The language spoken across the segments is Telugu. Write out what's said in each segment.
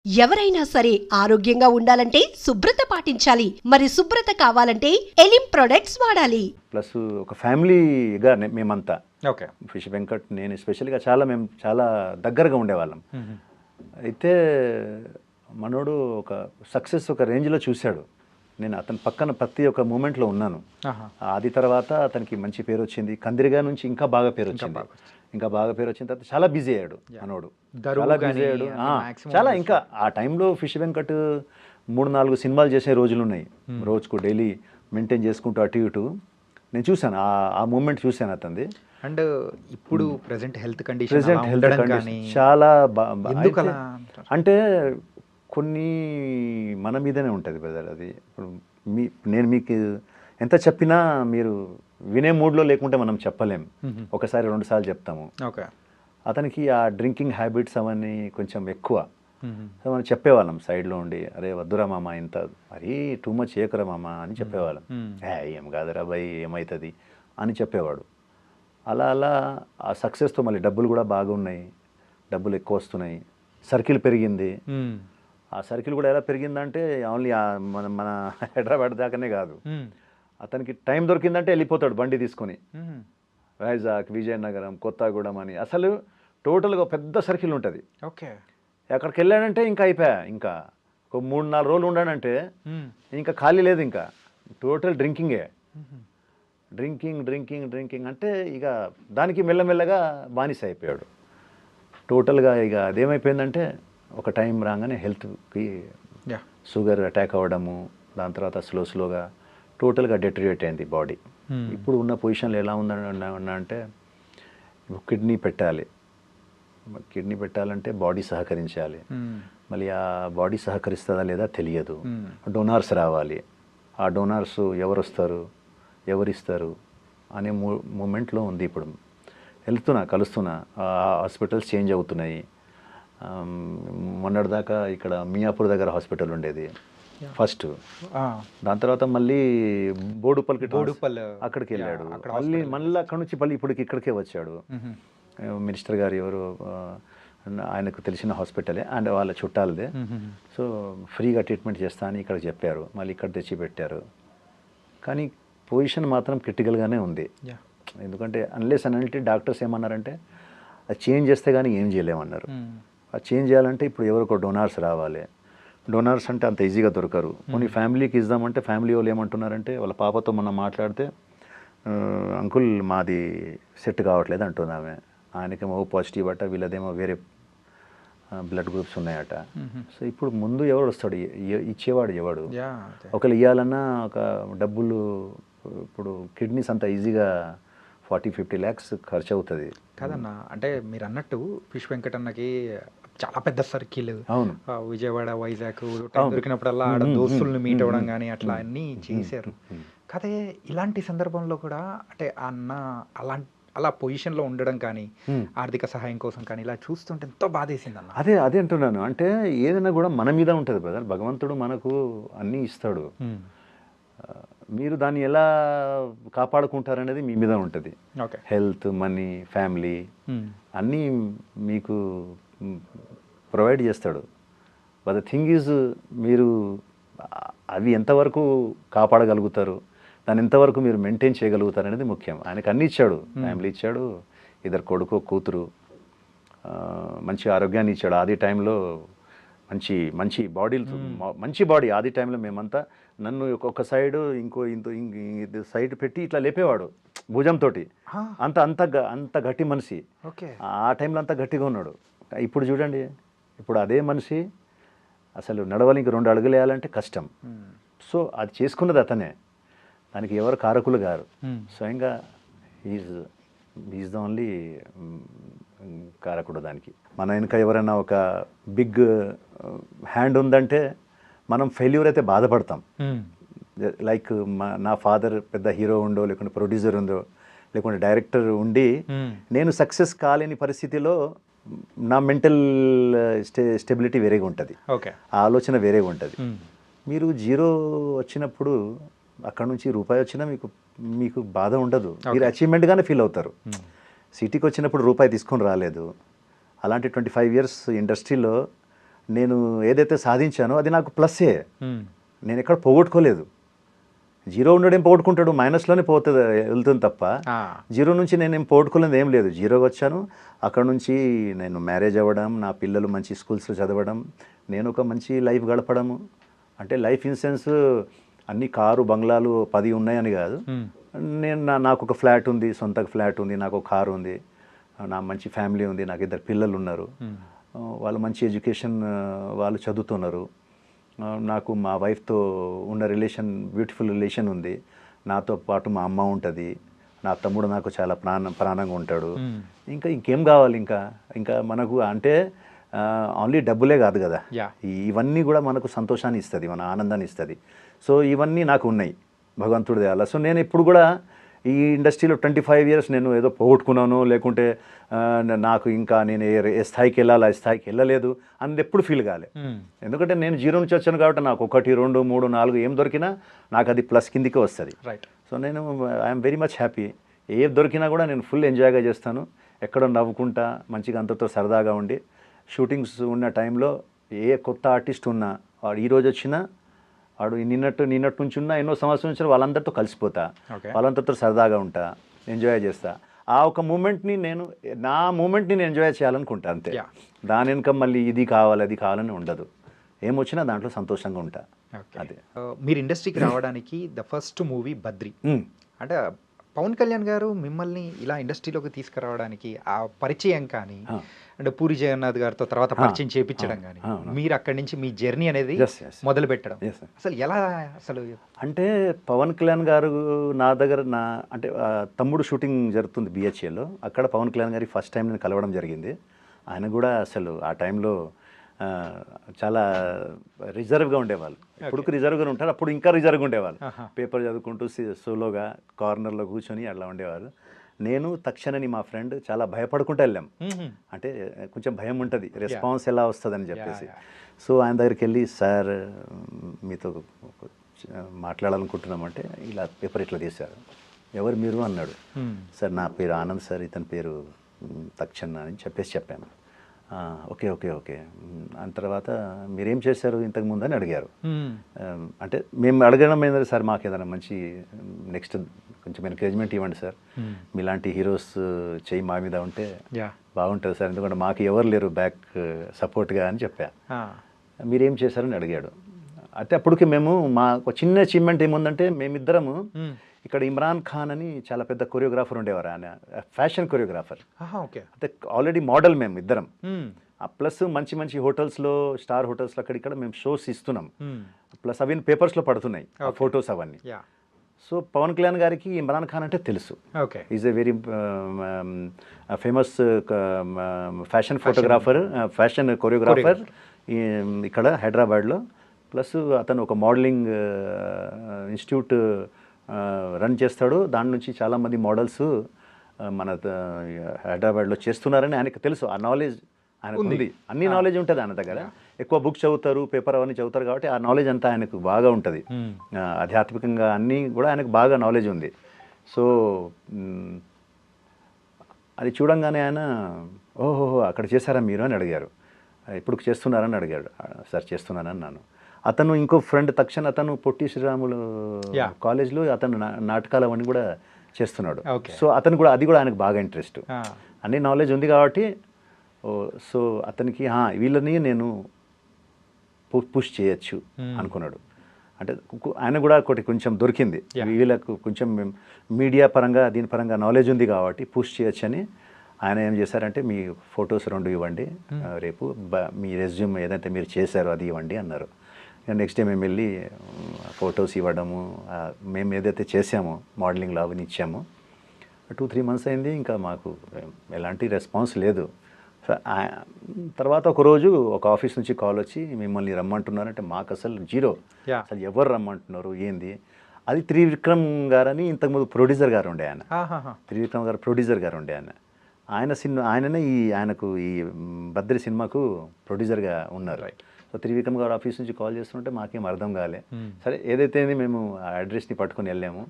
ఎవరైనా సరే ఆరోగ్యంగా ఉండాలంటే శుభ్రత పాటించాలి. మరి శుభ్రత కావాలంటే ఎలిం ప్రొడక్ట్స్ వాడాలి. ప్లస్ ఒక ఫ్యామిలీగా మేమంతా ఓకే. ఫిష్ వెంకట్ నేను ఎస్పెషల్గా మేము చాలా దగ్గరగా ఉండేవాళ్ళం. అయితే మనోడు ఒక సక్సెస్ ఒక రేంజ్లో చూశాడు. నేను అతని పక్కన ప్రతి ఒక్క మూమెంట్లో ఉన్నాను. అది తర్వాత అతనికి మంచి పేరు వచ్చింది. కందిరిగా నుంచి ఇంకా బాగా పేరు వచ్చింది. ఇంకా బాగా పేరు వచ్చిన తర్వాత చాలా బిజీ అయ్యాడు మనోడు. చాలా బిజీ అయ్యాడు. చాలా ఇంకా ఆ టైంలో ఫిష్ వెంకట్ 3-4 సినిమాలు చేసే రోజులు ఉన్నాయి. రోజుకు డైలీ మెయింటైన్ చేసుకుంటూ అటు ఇటు నేను చూశాను. ఆ మూమెంట్ చూశాను అతనిది. అండ్ ఇప్పుడు ప్రెసెంట్ హెల్త్ కండిషన్ చాలా అంటే కొన్ని మన మీదనే ఉంటుంది బ్రదర్. అది ఇప్పుడు నేను మీకు ఎంత చెప్పినా మీరు వినే మూడ్లో లేకుంటే మనం చెప్పలేం. ఒకసారి 2 సార్లు చెప్తాము. ఓకే. అతనికి ఆ డ్రింకింగ్ హ్యాబిట్స్ అవన్నీ కొంచెం ఎక్కువ. సో మనం చెప్పేవాళ్ళం సైడ్లో ఉండి, అరే వద్దురా మామ ఇంత మరీ టూ మచ్ చేయకురా మామ అని చెప్పేవాళ్ళం. ఏం కాదురా భయ్ ఏమవుతుంది అని చెప్పేవాడు. అలా అలా ఆ సక్సెస్తో మళ్ళీ డబ్బులు కూడా బాగున్నాయి, డబ్బులు ఎక్కువ వస్తున్నాయి, సర్కిల్ పెరిగింది. ఆ సర్కిల్ కూడా ఎలా పెరిగిందంటే ఓన్లీ మన హైదరాబాద్ దాకానే కాదు, అతనికి టైం దొరికిందంటే వెళ్ళిపోతాడు బండి తీసుకొని వైజాగ్, విజయనగరం, కొత్తగూడెం అని. అసలు టోటల్గా పెద్ద సర్కిల్ ఉంటుంది. ఓకే. అక్కడికి వెళ్ళాడంటే ఇంకా అయిపోయా. ఇంకా ఒక 3-4 రోజులు ఉండాడంటే ఇంకా ఖాళీ లేదు. ఇంకా టోటల్ డ్రింకింగే. డ్రింకింగ్ అంటే ఇక దానికి మెల్లమెల్లగా బానిస అయిపోయాడు టోటల్గా. ఇక అదేమైపోయిందంటే ఒక టైం రాగానే హెల్త్కి షుగర్ అటాక్ అవ్వడము, దాని తర్వాత స్లోగా టోటల్గా డెటరియేట్ అయింది బాడీ. ఇప్పుడు ఉన్న పొజిషన్లో ఎలా ఉందన్నా అంటే కిడ్నీ పెట్టాలంటే బాడీ సహకరించాలి. మళ్ళీ ఆ బాడీ సహకరిస్తుందా లేదా తెలియదు. డోనార్స్ రావాలి. ఆ డోనార్స్ ఎవరు వస్తారు, ఎవరిస్తారు అనే మూమెంట్లో ఉంది. ఇప్పుడు కలుస్తున్నా హాస్పిటల్స్ చేంజ్ అవుతున్నాయి. మొన్నటిదాకా ఇక్కడ మియాపూర్ దగ్గర హాస్పిటల్ ఉండేది ఫస్ట్. దాని తర్వాత మళ్ళీ బోడుపల్లి అక్కడికి వెళ్ళాడు. మళ్ళీ అక్కడ నుంచి ఇప్పటికి ఇక్కడికే వచ్చాడు. మినిస్టర్ గారు ఎవరు ఆయనకు తెలిసిన హాస్పిటలే అండ్ వాళ్ళ చుట్టాలదే. సో ఫ్రీగా ట్రీట్మెంట్ చేస్తా అని ఇక్కడ చెప్పారు. మళ్ళీ ఇక్కడ తెచ్చి పెట్టారు. కానీ పొజిషన్ మాత్రం క్రిటికల్గానే ఉంది. ఎందుకంటే అన్లెస్ అంటే డాక్టర్స్ ఏమన్నారంటే అది చేంజ్ చేస్తే కానీ ఏం చేయలేమన్నారు. అది చేంజ్ చేయాలంటే ఇప్పుడు ఎవరికో డోనార్స్ రావాలి. డోనార్స్ అంటే అంత ఈజీగా దొరకరు. కొన్ని ఫ్యామిలీకి ఇద్దామంటే ఫ్యామిలీ వాళ్ళు ఏమంటున్నారంటే వాళ్ళ పాపతో మనం మాట్లాడితే అంకుల్ మాది సెట్ కావట్లేదు అంటుంది ఆమె. ఆయనకేమో పాజిటివ్ అట, వీళ్ళదేమో వేరే బ్లడ్ గ్రూప్స్ ఉన్నాయట. సో ఇప్పుడు ముందు ఎవరు వస్తాడు, ఇచ్చేవాడు ఎవడు? ఒకళ్ళు ఇవ్వాలన్నా ఒక డబ్బులు ఇప్పుడు కిడ్నీస్ అంత ఈజీగా 40-50 lakhs ఖర్చు అవుతుంది కాదన్నా. అంటే మీరు అన్నట్టు ఫిష్ వెంకట్ అన్నకి చాలా పెద్ద సర్కిల్. అవును. విజయవాడ, వైజాగ్ దొరికినప్పుడల్లా ఆడ దోస్తుల్ని మీట్ అవ్వడం కానీ అట్లా అన్నీ చేశారు. కాదే ఇలాంటి సందర్భంలో కూడా అంటే అన్న అలా పొజిషన్లో ఉండడం కానీ ఆర్థిక సహాయం కోసం కానీ ఇలా చూస్తుంటే ఎంతో బాధేసింది అన్న. అదే అంటున్నాను. అంటే ఏదైనా కూడా మన మీద ఉంటుంది బ్రదర్. భగవంతుడు మనకు అన్నీ ఇస్తాడు. మీరు దాన్ని ఎలా కాపాడుకుంటారనేది మీ మీద ఉంటుంది. హెల్త్, మనీ, ఫ్యామిలీ అన్నీ మీకు ప్రొవైడ్ చేస్తాడు. బట్ ద థింగ్ ఈజ్ మీరు అవి ఎంతవరకు కాపాడగలుగుతారు, దాన్ని ఎంతవరకు మీరు మెయింటైన్ చేయగలుగుతారు అనేది ముఖ్యం. ఆయనకు అన్నీ ఇచ్చాడు. ఫ్యామిలీ ఇచ్చాడు, 2 కొడుకు, కూతురు, మంచి ఆరోగ్యాన్ని ఇచ్చాడు. ఆది టైంలో మంచి మంచి బాడీ. ఆది టైంలో మేమంతా నన్ను ఒక్కొక్క సైడ్ ఇంకో సైడ్ పెట్టి ఇట్లా లేపేవాడు భుజంతో. అంత గట్టి మనిషి. ఆ టైంలో అంత గట్టిగా ఉన్నాడు. ఇప్పుడు చూడండి, ఇప్పుడు అదే మనిషి అసలు నడవాలి, ఇంక 2 అడుగులు వేయాలంటే కష్టం. సో అది చేసుకున్నది అతనే, దానికి ఎవరు కారకులు గారు. స్వయంగా ఈజ్ ద ఓన్లీ కారకుడు దానికి. మన వెనుక ఎవరైనా ఒక బిగ్ హ్యాండ్ ఉందంటే మనం ఫెయిల్యూర్ అయితే బాధపడతాం. లైక్ నా ఫాదర్ పెద్ద హీరో ఉండో, లేకుంటే ప్రొడ్యూసర్ ఉందో, లేకుంటే డైరెక్టర్ ఉండి నేను సక్సెస్ కాలేని పరిస్థితిలో నా మెంటల్ స్టెబిలిటీ వేరేగా ఉంటుంది, ఆ ఆలోచన వేరేగా ఉంటుంది. మీరు 0 వచ్చినప్పుడు అక్కడ నుంచి రూపాయి వచ్చినా మీకు బాధ ఉండదు. మీరు అచీవ్మెంట్గానే ఫీల్ అవుతారు. సిటీకి వచ్చినప్పుడు రూపాయి తీసుకొని రాలేదు. అలాంటి 25 years ఇండస్ట్రీలో నేను ఏదైతే సాధించానో అది నాకు ప్లస్సే. నేను ఎక్కడ పోగొట్టుకోలేదు. జీరో ఉండడం పోగొట్టుకుంటాడు, మైనస్లోనే పోతుంది వెళ్తుంది తప్ప జీరో నుంచి నేనేం పోగొట్టుకోలేదు ఏం లేదు. జీరోకి వచ్చాను, అక్కడ నుంచి నేను మ్యారేజ్ అవ్వడం, నా పిల్లలు మంచి స్కూల్స్లో చదవడం, నేను ఒక మంచి లైఫ్ గడపడము. అంటే లైఫ్ ఇన్ సెన్స్ అన్ని కారు బంగ్లాలు 10 ఉన్నాయని కాదు. నేను నాకు ఒక ఫ్లాట్ ఉంది, సొంత ఫ్లాట్ ఉంది, నాకు ఒక కారు ఉంది, నా మంచి ఫ్యామిలీ ఉంది, నాకు 2 పిల్లలు ఉన్నారు, వాళ్ళు మంచి ఎడ్యుకేషన్, వాళ్ళు చదువుతున్నారు. నాకు మా వైఫ్తో ఉన్న రిలేషన్ బ్యూటిఫుల్ రిలేషన్ ఉంది. నాతో పాటు మా అమ్మ ఉంటుంది, నా తమ్ముడు నాకు చాలా ప్రాణంగా ఉంటాడు. ఇంకేం కావాలి? ఇంకా మనకు అంటే ఓన్లీ డబ్బులే కాదు కదా, ఇవన్నీ కూడా మనకు సంతోషాన్ని ఇస్తుంది, మన ఆనందాన్ని ఇస్తుంది. సో ఇవన్నీ నాకు ఉన్నాయి భగవంతుడి దయ వల్ల. సో నేను ఇప్పుడు కూడా ఈ ఇండస్ట్రీలో 25 years నేను ఏదో పోగొట్టుకున్నాను, లేకుంటే నాకు ఇంకా నేను ఏ స్థాయికి వెళ్ళాలి ఆ స్థాయికి వెళ్ళలేదు అని ఎప్పుడు ఫీల్ కాలే. ఎందుకంటే నేను జీరో నుంచి వచ్చాను కాబట్టి నాకు 1, 2, 3, 4 ఏం దొరికినా నాకు అది ప్లస్ కిందికే వస్తుంది. సో నేను ఐఎమ్ వెరీ మచ్ హ్యాపీ. ఏ దొరికినా కూడా నేను ఫుల్ ఎంజాయ్గా చేస్తాను, ఎక్కడో నవ్వుకుంటా మంచిగా అంతతో సరదాగా ఉండి. షూటింగ్స్ ఉన్న టైంలో ఏ కొత్త ఆర్టిస్ట్ ఉన్నా, వాడు ఈరోజు వచ్చినా, వాడు నిన్నటి నుంచి ఉన్నా, ఎన్నో సంవత్సరాల నుంచి వాళ్ళందరితో కలిసిపోతా, వాళ్ళందరితో సరదాగా ఉంటా, ఎంజాయ్ చేస్తా. ఆ ఒక మూమెంట్ని నా మూమెంట్ని నేను ఎంజాయ్ చేయాలనుకుంటా అంతే. దాని వెనుక మళ్ళీ ఇది కావాలి అది కావాలని ఉండదు, ఏమొచ్చినా దాంట్లో సంతోషంగా ఉంటా. అదే మీరు ఇండస్ట్రీకి రావడానికి ద ఫస్ట్ మూవీ బద్రి. అంటే పవన్ కళ్యాణ్ గారు మిమ్మల్ని ఇలా ఇండస్ట్రీలోకి తీసుకురావడానికి ఆ పరిచయం కానీ, అంటే పూరి జగన్నాథ్ గారితో తర్వాత పరిచయం చేయించడం కానీ, మీరు అక్కడి నుంచి మీ జర్నీ అనేది మొదలు పెట్టడం అసలు ఎలా? అసలు అంటే పవన్ కళ్యాణ్ గారు నా దగ్గర అంటే తమ్ముడు షూటింగ్ జరుగుతుంది BHAలో, అక్కడ పవన్ కళ్యాణ్ గారి ఫస్ట్ టైం నేను కలవడం జరిగింది. ఆయన కూడా అసలు ఆ టైంలో చాలా రిజర్వ్గా ఉండేవాళ్ళు. ఇప్పుడు రిజర్వ్గా ఉంటారు, అప్పుడు ఇంకా రిజర్వ్గా ఉండేవాళ్ళు. పేపర్ చదువుకుంటూ సోలోగా కార్నర్లో కూర్చొని అట్లా ఉండేవారు. నేను తక్షణని మా ఫ్రెండ్ చాలా భయపడుకుంటూ వెళ్ళాం. అంటే కొంచెం భయం ఉంటుంది, రెస్పాన్స్ ఎలా వస్తుందని చెప్పేసి. సో ఆయన దగ్గరికి వెళ్ళి, సార్ మీతో మాట్లాడాలనుకుంటున్నామంటే, ఇలా పేపర్ ఇట్లా తీశారు, ఎవరు మీరు అన్నాడు. సార్ నా పేరు ఆనంద్ సార్, ఇతని పేరు తక్షణ అని చెప్పాను. ఓకే ఓకే ఓకే అని తర్వాత మీరేం చేశారు ఇంతకుముందు అని అడిగారు. అంటే మేము అడగడం ఏంటంటే, సార్ మాకు ఏదైనా మంచి నెక్స్ట్ కొంచెం ఎంకరేజ్మెంట్ ఇవ్వండి సార్, మీలాంటి హీరోస్ చెయ్యి మా మీద ఉంటే బాగుంటుంది సార్, ఎందుకంటే మాకు ఎవరు లేరు బ్యాక్ సపోర్ట్గా అని చెప్పా. మీరేం చేశారని అడిగాడు. అయితే అప్పటికి మేము మా ఒక చిన్న అచీవ్మెంట్ ఏముందంటే, మేమిద్దరము ఇక్కడ ఇమ్రాన్ ఖాన్ అని చాలా పెద్ద కొరియోగ్రాఫర్ ఉండేవారు, ఆయన ఫ్యాషన్ కొరియోగ్రాఫర్. అంటే ఆల్రెడీ మోడల్ మేము ఇద్దరం. ప్లస్ మంచి మంచి హోటల్స్లో, స్టార్ హోటల్స్లో అక్కడిక్కడ మేము షోస్ ఇస్తున్నాం. ప్లస్ అవి పేపర్స్లో పడుతున్నాయి ఫొటోస్ అవన్నీ. సో పవన్ కళ్యాణ్ గారికి ఇమ్రాన్ ఖాన్ అంటే తెలుసు. Is a very famous fashion photographer, fashion choreographer ఇక్కడ హైదరాబాద్లో. ప్లస్ అతను ఒక మోడలింగ్ ఇన్స్టిట్యూట్ రన్ చేస్తాడు. దాని నుంచి చాలామంది మోడల్స్ మన హైదరాబాద్లో చేస్తున్నారని ఆయనకు తెలుసు. ఆ నాలెడ్జ్ ఆయనకు ఉంది, అన్ని నాలెడ్జ్ ఉంటుంది ఆయన దగ్గర. ఎక్కువ బుక్స్ చదువుతారు, పేపర్ అవన్నీ చదువుతారు కాబట్టి ఆ నాలెడ్జ్ అంతా ఆయనకు బాగా ఉంటుంది. ఆధ్యాత్మికంగా అన్నీ కూడా ఆయనకు బాగా నాలెడ్జ్ ఉంది. సో అది చూడంగానే ఆయన, ఓహో అక్కడ చేశారా మీరు అని అడిగారు. ఇప్పుడు చేస్తున్నారని అడిగాడు. సార్ చేస్తున్నానని అన్నాను. అతను ఇంకో ఫ్రెండ్ తక్షణ, అతను పొట్టి శ్రీరాములు కాలేజ్లో అతను నాటకాలు అవన్నీ కూడా చేస్తున్నాడు. సో అతను కూడా అది కూడా ఆయనకు బాగా ఇంట్రెస్ట్, అన్ని నాలెడ్జ్ ఉంది కాబట్టి. సో అతనికి వీళ్ళని నేను పుష్ చేయొచ్చు అనుకున్నాడు. అంటే ఆయన కూడా ఒకటి కొంచెం దొరికింది, వీళ్ళకు కొంచెం మీడియా పరంగా దీని పరంగా నాలెడ్జ్ ఉంది కాబట్టి పుష్ చేయొచ్చు అని. ఆయన ఏం చేశారంటే, మీ ఫొటోస్ 2 ఇవ్వండి, రేపు మీ రెజ్యూమ్ ఏదైతే మీరు చేశారో అది ఇవ్వండి అన్నారు. నెక్స్ట్ డే మేము వెళ్ళి ఫొటోస్ ఇవ్వడము, మేము ఏదైతే చేసామో మోడలింగ్లో అవన్నీ ఇచ్చాము. 2-3 months అయింది, ఇంకా మాకు ఎలాంటి రెస్పాన్స్ లేదు. తర్వాత ఒకరోజు ఒక ఆఫీస్ నుంచి కాల్ వచ్చి, మిమ్మల్ని రమ్మంటున్నారంటే మాకు అసలు జీరో, అసలు ఎవరు రమ్మంటున్నారు ఏంది. అది త్రివిక్రమ్ గారని ఇంతకుముందు ప్రొడ్యూసర్ గారు ఉండే ఆయన, త్రివిక్రమ్ గారు ప్రొడ్యూసర్ గారు ఉండే ఆయన సినిమా, ఆయననే ఆయనకు ఈ బద్రి సినిమాకు ప్రొడ్యూసర్గా ఉన్నారు. సో త్రివిక్రమ్ గారు ఆఫీస్ నుంచి కాల్ చేస్తుంటే మాకేం అర్థం కాలే. సరే ఏదైతే మేము ఆ అడ్రస్ని పట్టుకొని వెళ్ళాము.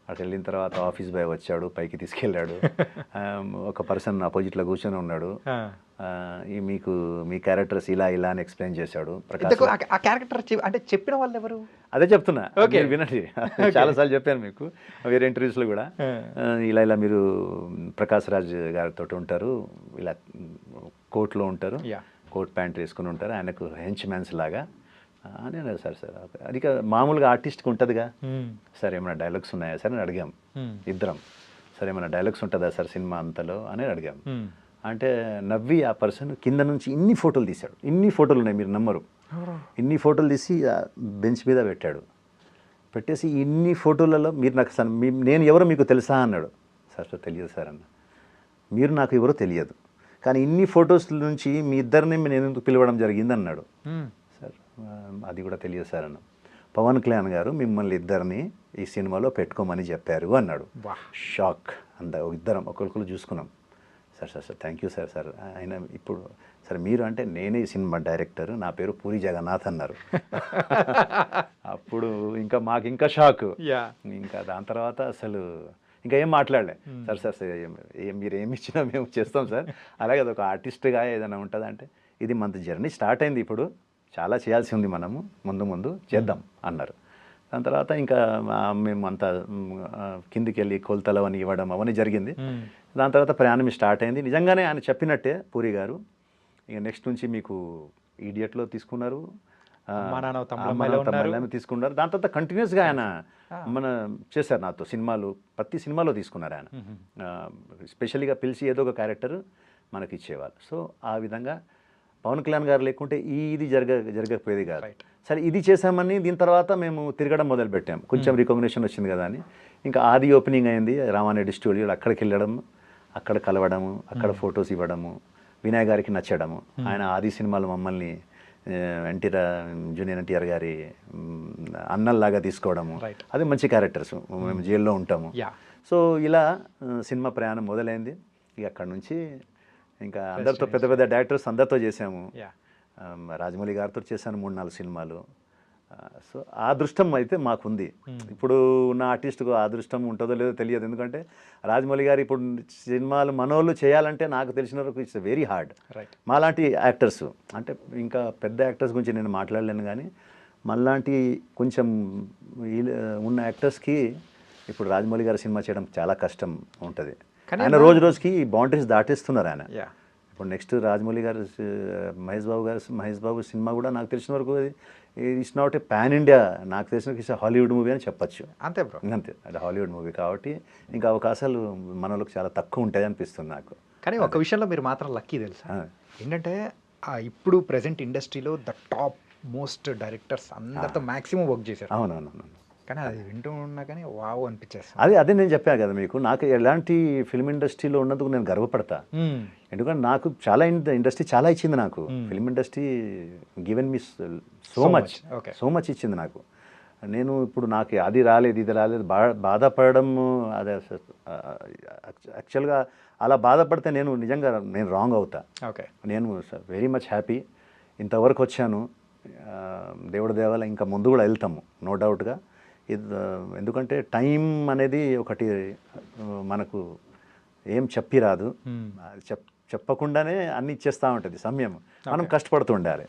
అటు వెళ్ళిన తర్వాత ఆఫీస్ బాయ్ వచ్చాడు, పైకి తీసుకెళ్ళాడు. ఒక పర్సన్ అపోజిట్లో కూర్చొని ఉన్నాడు. మీకు మీ క్యారెక్టర్స్ ఇలా ఇలా అని ఎక్స్ప్లెయిన్ చేశాడు. ఇంతకు ఆ క్యారెక్టర్ అంటే చెప్పిన వాళ్ళు ఎవరు? అదే చెప్తున్నా, మీరు వినండి. చాలాసార్లు చెప్పాను మీకు వేరే ఇంటర్వ్యూస్లో కూడా. ఇలా ఇలా మీరు ప్రకాష్ రాజ్ గారితో ఉంటారు, ఇలా కోర్టులో ఉంటారు, కోట్ ప్యాంట్ వేసుకుని ఉంటారు, ఆయనకు హెంచ్ మ్యాన్స్ లాగా అని అన్నారు. సార్ అది మామూలుగా ఆర్టిస్ట్కి ఉంటుందిగా. సార్ ఏమైనా డైలాగ్స్ ఉన్నాయా సార్ అని అడిగాం ఇద్దరం. సార్ ఏమైనా డైలాగ్స్ ఉంటుందా సార్ సినిమా అంతలో అని అడిగాం. అంటే నవ్వి ఆ పర్సన్ కింద నుంచి ఇన్ని ఫోటోలు తీశాడు. ఇన్ని ఫోటోలు ఉన్నాయి, మీరు నమ్మరు. ఇన్ని ఫోటోలు తీసి బెంచ్ మీద పెట్టాడు. పెట్టేసి ఇన్ని ఫోటోలలో మీరు నాకు నేను ఎవరో మీకు తెలుసా అన్నాడు. సార్ తెలియదు సార్ అన్న. మీరు నాకు ఎవరో తెలియదు, కానీ ఇన్ని ఫొటోస్ నుంచి మీ ఇద్దరిని నేను ఎందుకు పిలవడం జరిగింది అన్నాడు. సార్ అది కూడా తెలియదు సార్ అన్న. పవన్ కళ్యాణ్ గారు మిమ్మల్ని ఇద్దరిని ఈ సినిమాలో పెట్టుకోమని చెప్పారు అన్నాడు. షాక్. ఇద్దరం ఒకరికొకరు చూసుకున్నాం. Sir thank you sir. ఆయన ఇప్పుడు సార్ మీరు అంటే నేనే ఈ సినిమా డైరెక్టర్, నా పేరు పూరి జగన్నాథ్ అన్నారు. అప్పుడు ఇంకా మాకు ఇంకా షాక్. ఇంకా దాని తర్వాత అసలు ఇంకా ఏం మాట్లాడలే. సార్ మీరు ఏమి ఇచ్చినా మేము చేస్తాం సార్. అలాగే అదొక ఆర్టిస్ట్గా ఏదైనా ఉంటుందంటే ఇది మన జర్నీ స్టార్ట్ అయింది, ఇప్పుడు చాలా చేయాల్సి ఉంది, మనము ముందు చేద్దాం అన్నారు. దాని తర్వాత ఇంకా మేము అంతా కిందికి వెళ్ళి కొలతలు అని ఇవ్వడం అవన్నీ జరిగింది. దాని తర్వాత ప్రయాణం స్టార్ట్ అయింది. నిజంగానే ఆయన చెప్పినట్టే పూరి గారు ఇక నెక్స్ట్ నుంచి మీకు ఈడియట్లో తీసుకున్నారు, తీసుకున్నారు. దాని తర్వాత కంటిన్యూస్గా ఆయన చేశారు నాతో సినిమాలు, ప్రతి సినిమాలో తీసుకున్నారు ఆయన. స్పెషల్గా పిలిచి ఏదో ఒక క్యారెక్టర్ మనకి ఇచ్చేవాళ్ళు. సో ఆ విధంగా పవన్ కళ్యాణ్ గారు లేకుంటే ఇది జరగకపోయేది కాదు. సరే ఇది చేసామని దీని తర్వాత మేము తిరగడం మొదలుపెట్టాం. కొంచెం రికగ్నిషన్ వచ్చింది కదా అని. ఇంకా ఆది ఓపెనింగ్ అయింది రామారెడ్డి స్టూడియోలో. అక్కడికి వెళ్ళడం, అక్కడ కలవడము, అక్కడ ఫొటోస్ ఇవ్వడము, వినయ్ గారికి నచ్చడము. ఆయన ఆది సినిమాలు మమ్మల్ని జూనియర్ ఎన్టీఆర్ గారి అన్నల్లాగా తీసుకోవడము, అది మంచి క్యారెక్టర్స్. మేము జైల్లో ఉంటాము. సో ఇలా సినిమా ప్రయాణం మొదలైంది. ఇక అక్కడ నుంచి ఇంకా అందరితో పెద్ద పెద్ద డైరెక్టర్స్ అందరితో చేసాము. రాజమౌళి గారితో చేశాను 3-4 సినిమాలు. సో ఆ అదృష్టం అయితే మాకుంది. ఇప్పుడు ఉన్న ఆర్టిస్ట్కు ఆ అదృష్టం ఉంటుందో లేదో తెలియదు. ఎందుకంటే రాజమౌళి గారు ఇప్పుడు సినిమాలు మనోళ్ళు చేయాలంటే నాకు తెలిసిన వరకు ఇట్స్ వెరీ హార్డ్. మాలాంటి యాక్టర్స్ అంటే ఇంకా పెద్ద యాక్టర్స్ గురించి నేను మాట్లాడలేను, కానీ మనలాంటి కొంచెం ఉన్న యాక్టర్స్కి ఇప్పుడు రాజమౌళి గారి సినిమా చేయడం చాలా కష్టం ఉంటుంది. ఆయన రోజుకి బౌండరీస్ దాటేస్తున్నారు ఆయన. ఇప్పుడు నెక్స్ట్ రాజమౌళి గారు మహేష్ బాబు సినిమా కూడా నాకు తెలిసిన వరకు it's not a pan India, నాకు తెలిసిన ఇట్స్ హాలీవుడ్ మూవీ అని చెప్పచ్చు. అంతే బ్రో, అంతే. అది హాలీవుడ్ మూవీ కాబట్టి ఇంకా అవకాశాలు మనలోకి చాలా తక్కువ ఉంటాయి అనిపిస్తుంది నాకు. కానీ ఒక విషయంలో మీరు మాత్రం లక్కీ తెలుసా, ఏంటంటే ఇప్పుడు ప్రెసెంట్ ఇండస్ట్రీలో ద టాప్ మోస్ట్ డైరెక్టర్స్ అందరితో మ్యాక్సిమం వర్క్ చేశారు. అవునవును. కానీ అది వింటూ ఉన్నా కానీ వావ్ అనిపించేస్తుంది. అదే నేను చెప్పాను కదా మీకు, నాకు ఎలాంటి ఫిల్మ్ ఇండస్ట్రీలో ఉన్నందుకు నేను గర్వపడతా. ఎందుకంటే నాకు చాలా ఇండస్ట్రీ చాలా ఇచ్చింది నాకు. Film industry given me so much ఇచ్చింది నాకు. నేను ఇప్పుడు నాకు అది రాలేదు ఇది రాలేదు బాధపడడం, అదే యాక్చువల్గా అలా బాధపడితే నిజంగా నేను రాంగ్ అవుతా. నేను వెరీ మచ్ హ్యాపీ, ఇంతవరకు వచ్చాను. దేవుడి దేవాల ఇంకా ముందు కూడా వెళ్తాము నో డౌట్గా. ఎందుకంటే టైం అనేది ఒకటి మనకు ఏం చెప్పి రాదు, చెప్పకుండానే అన్ని ఇచ్చేస్తూ ఉంటుంది సమయం. మనం కష్టపడుతూ ఉండాలి.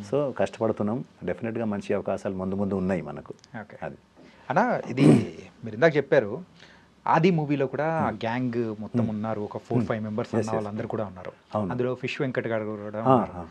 సో కష్టపడుతున్నాం. డెఫినెట్గా మంచి అవకాశాలు ముందు ఉన్నాయి మనకు. అది అన్నా, ఇది మీరు ఇందాక చెప్పారు ఆది మూవీలో కూడా గ్యాంగ్ మొత్తం ఉన్నారు, ఒక 4-5 మెంబర్స్ వాళ్ళందరూ కూడా ఉన్నారు. అందులో ఫిష్ వెంకట్ గారు కూడా ఉన్నారు.